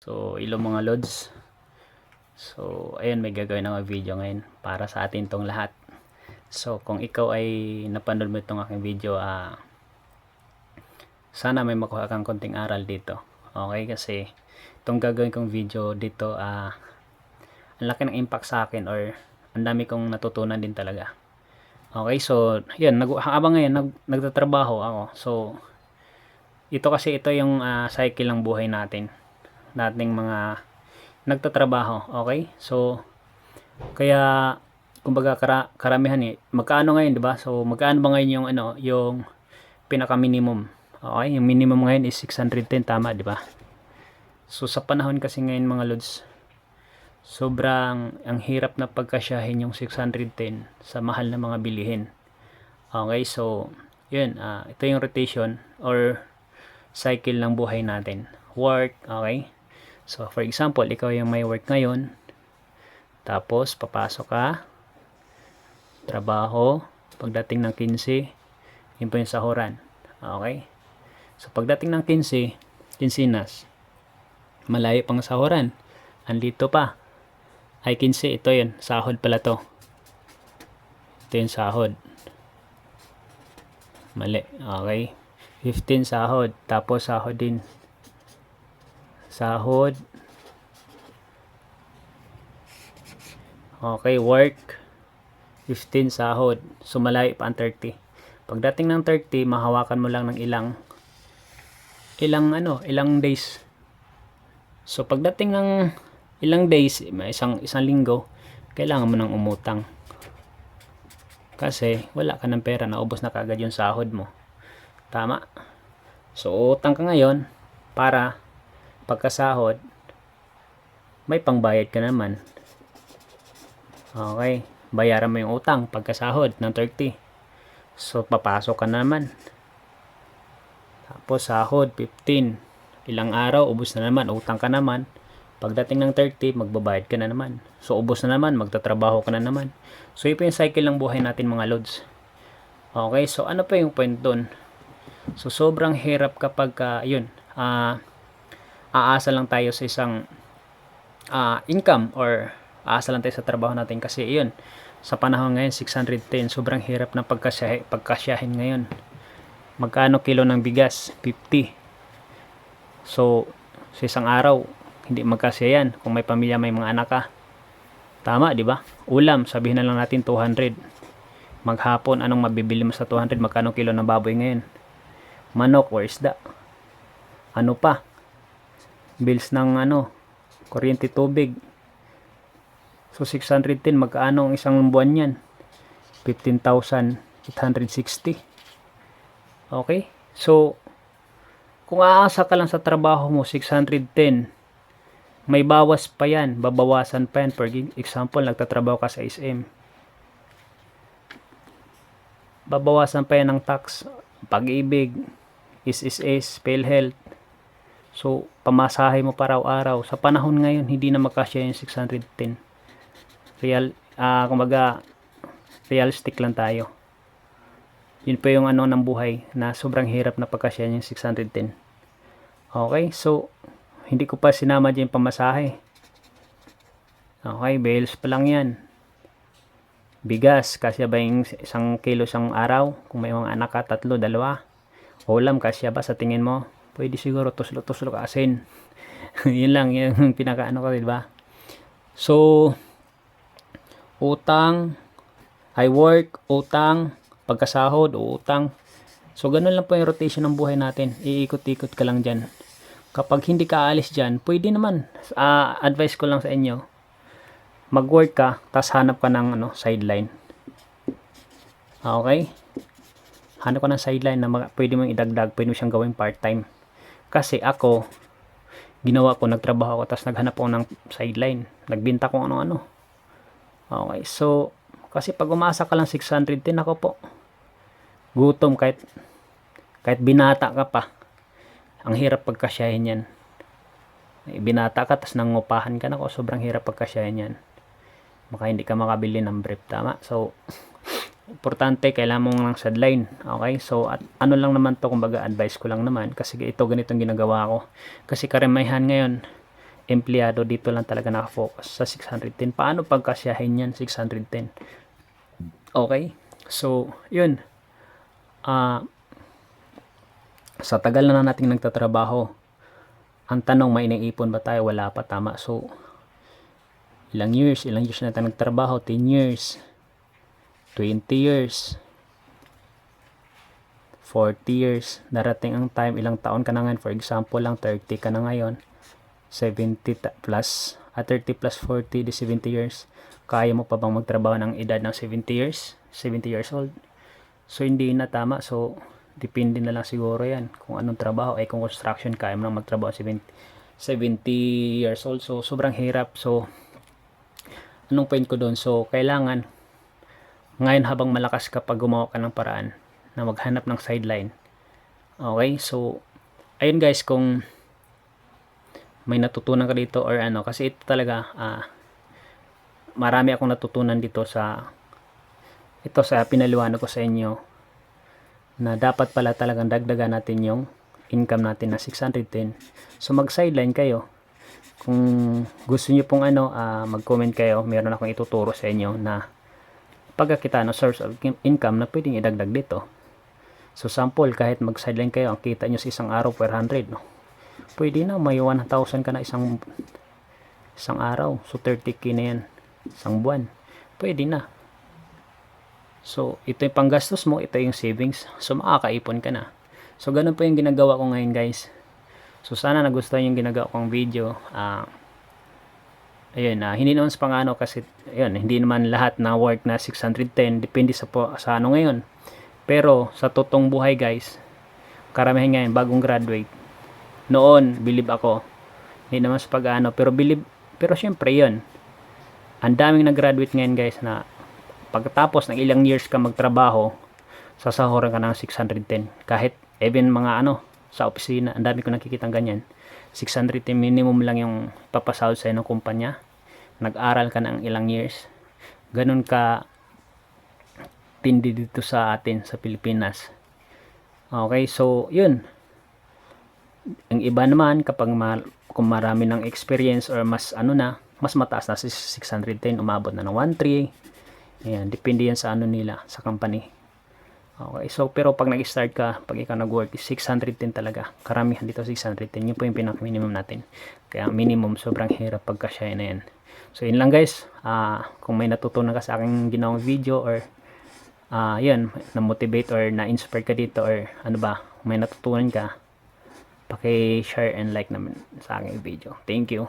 So, ilo mga lods. So, ayun, may gagawin ako video ngayon para sa atin tong lahat. So, kung ikaw ay napanood mo itong aking video, sana may makuha kang konting aral dito. Okay, kasi itong gagawin kong video dito, ang laki ng impact sa akin or ang dami kong natutunan din talaga. Okay, so, yun, habang ngayon, nagtatrabaho ako. So, ito yung cycle ng buhay natin. Nating mga nagtatrabaho, okay? So, kaya kumbaga karamihan magkaano ngayon, 'di ba? So, magkaano ba ngayon yung yung pinaka minimum? Okay, yung minimum ngayon is 610, tama, 'di ba? So, sa panahon kasi ngayon mga lods, sobrang ang hirap na pagkasyahin yung 610 sa mahal na mga bilihin. Okay, so, yun, ito yung rotation or cycle ng buhay natin. Work, okay? So, for example, ikaw yung may work ngayon, tapos papasok ka, trabaho, pagdating ng 15, yun po yung sahuran. Okay? So, pagdating ng 15, kinsinas, malayo pang sahuran, andito pa, ay 15, ito yun, sahod pala to. Ito yung sahod. Mali, okay? 15 sahod, tapos sahod din. Sahod. Okay, work. 15 sahod. So, malayo pa ang 30. Pagdating ng 30, mahawakan mo lang ng ilang days. So, pagdating ng ilang days, isang linggo, kailangan mo nang umutang. Kasi, wala ka ng pera, naubos na kagad yung sahod mo. Tama? So, utang ka ngayon para pagkasahod, may pangbayad ka naman. Okay, bayaran mo yung utang pagkasahod ng 30. So, papasok ka naman. Tapos, sahod, 15. Ilang araw, ubos na naman, utang ka naman. Pagdating ng 30, magbabayad ka na naman. So, ubos na naman, magtatrabaho ka na naman. So, ito yung cycle ng buhay natin mga lods. Okay, so ano pa yung point doon? So, sobrang hirap kapag, aasa lang tayo sa isang income or aasa lang tayo sa trabaho natin kasi yun, sa panahon ngayon 610, sobrang hirap na pagkasyahin ngayon. Magkano kilo ng bigas? 50. So, sa isang araw, hindi magkasya yan kung may pamilya, may mga anak ka. Tama, di ba? Ulam, sabihin na lang natin 200. Maghapon, anong mabibili mo sa 200? Magkano kilo ng baboy ngayon? Manok or isda? Ano pa? Bills ng kuryente, tubig. So, 610, magkano ang isang buwan yan? 15,860. Okay? So, kung aasa ka lang sa trabaho mo, 610, may bawas pa yan, babawasan pa yan. For example, nagtatrabaho ka sa SM. Babawasan pa yan ng tax, Pag-ibig, SSS, PhilHealth. So, pamasahe mo para araw-araw. Sa panahon ngayon, hindi na makasya yung 610. Kumbaga, realistic lang tayo. Yun pa yung ng buhay na sobrang hirap na pagkasya yung 610. Okay, so, hindi ko pa sinama dyan yung pamasahe. Okay, bills pa lang yan. Bigas, kasya ba yung 1 kilo isang araw? Kung may mga anak ka, 3, 2. Ulam, kasya ba sa tingin mo? Pwede siguro tuslo-tuslo ka asin. Yun lang, yung pinakaano ko, diba? So, utang, work, utang, pagkasahod, utang. So, ganun lang po yung rotation ng buhay natin. Iikot-ikot ka lang dyan. Kapag hindi ka aalis dyan, pwede naman. Advice ko lang sa inyo, mag-work ka, tas hanap ka ng sideline. Okay? Hanap ka ng sideline na pwede mong idagdag, pwede mo siyang gawing part-time. Kasi ako, ginawa ko, nagtrabaho ako, tas naghanap ako ng sideline. Nagbinta ko ano-ano. Okay, so, kasi pag umasa ka lang 610, ako po, gutom kahit binata ka pa. Ang hirap pagkasyahin yan. Binata ka, tas nangupahan ka na ko, sobrang hirap pagkasyahin yan. Baka hindi ka makabili ng brief, tama? So, importante, kailangan mong lang sideline. Okay? So, at ano lang naman to, kumbaga advice ko lang naman. Kasi ito, ganitong ginagawa ko. Kasi karamihan ngayon, empleyado dito lang talaga nakafocus sa 610. Paano pagkasyahin yan 610? Okay, so yun, sa tagal na nating nagtatrabaho, ang tanong, may inaipon ba tayo? Wala pa, tama. So ilang years na tayo nagtrabaho? 10 years, 20 years, 40 years. Darating ang time, ilang taon ka na ngayon, for example lang 30 ka na ngayon, 70 plus, 30 plus 40, di 70 years. Kaya mo pa bang magtrabaho ng edad ng 70 years? 70 years old? So hindi na, tama. So depende na lang siguro yan kung anong trabaho. Kung construction, kaya mo nang magtrabaho 70 years old. So sobrang hirap. So anong point ko doon? So kailangan ngayon, habang malakas ka, pag gumawa ka ng paraan na maghanap ng sideline. Okay, so ayun guys, kung may natutunan ka dito or ano, kasi ito talaga marami akong natutunan dito sa pinaliwanag ko sa inyo, na dapat pala talagang dagdagan natin yung income natin na 610. So mag sideline kayo. Kung gusto niyo pong mag-comment kayo, meron akong ituturo sa inyo na pagkakita no source of income na pwedeng idagdag dito. So sample, kahit mag sideline kayo, ang kita nyo sa isang araw per 100, no? Pwede na, may 1,000 ka na isang araw. So 30k na yan isang buwan. Pwede na. So ito yung panggastos mo, ito yung savings. So makakaipon ka na. So ganun po yung ginagawa ko ngayon guys. So sana nagustuhan yung ginagawa kong video. Ayun, hindi naman sa pangano, kasi ayun, hindi naman lahat na work na 610, depende sa ano ngayon. Pero sa totoong buhay guys, karamihan ngayon bagong graduate. Noon, believe ako, hindi naman sa pag-ano, pero syempre yun, ang daming nag-graduate ngayon guys na pagkatapos ng ilang years ka magtrabaho, sasahuran ka ng 610. Kahit even mga sa opisina, ang dami ko nakikitang ganyan. 610 minimum lang yung papasahod sa'yo ng kumpanya. Nag-aral ka ng ilang years. Ganun ka tindi dito sa atin sa Pilipinas. Okay, so yun. Ang iba naman, kapag kung marami ng experience or mas mas mataas na, 610, umabot na ng 1.3. Ayan, depende yan sa nila, sa company. Okay, so pero pag nag-start ka, pag ikaw nag-work, 610 talaga. Karamihan dito 610, yun po yung pinaka-minimum natin. Kaya minimum, sobrang hirap pagkasya na yan. So yun lang guys, kung may natutunan ka sa aking ginawang video, or yun, na-motivate or na-inspire ka dito, or may natutunan ka, paki-share and like naman sa aking video. Thank you.